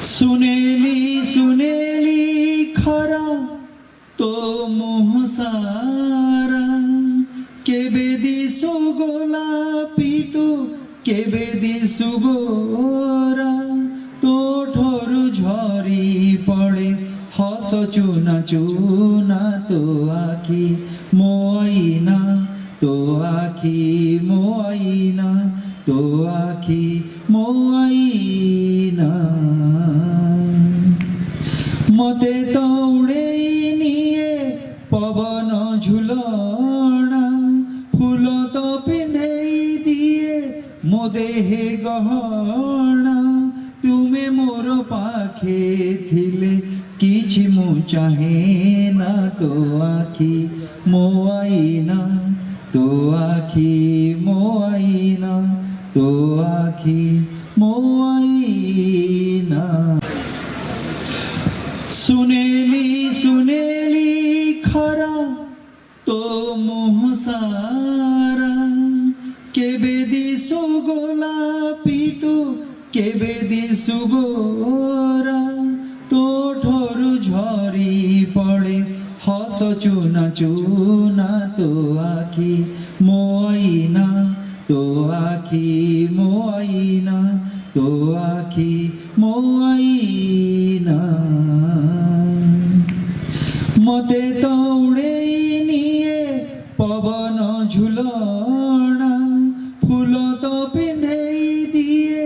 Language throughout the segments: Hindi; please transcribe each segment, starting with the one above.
सुनेली सुनेली खरा तो मोह सारा केबे दिसो गोलापी तो केबे दिसो गोरा तो ठोरु झरी पड़े हस चुना चुना तो आखी मोइना तो आखी मोइना तो आखी मोइना मते तो उड़े निये पवन झुलना फूल तो पिंधे दिए मो देहे गहना तुमे मोर पाखे थिले किछि मु चाहे ना तो आखी मोआईना तो आखी मोआईना तो आखी मोआईना सुनेली सुनेली खरा तो मोह सारा केबे दिसो गोलापी तो केबे दिसो गोरा तो ठोरु झरी पड़े हस चुना चुना तो आखी मोइना तो आखी मोइना तो आखी मोइना मते तो उड़े निये पवन झुलना फूल तो पिंधे दिए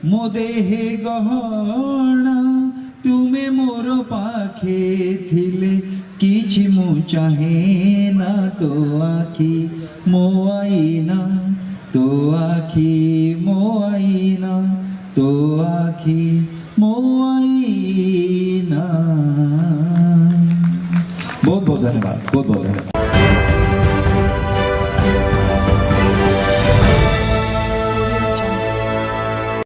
मो देहे गहना तुमे मोर पाखे थिले किछि मु चाहे ना तो आखी मोआईना तो आखी मोआईना तो आखी मोआईना। बहुत बहुत धन्यवाद, बहुत बहुत धन्यवाद।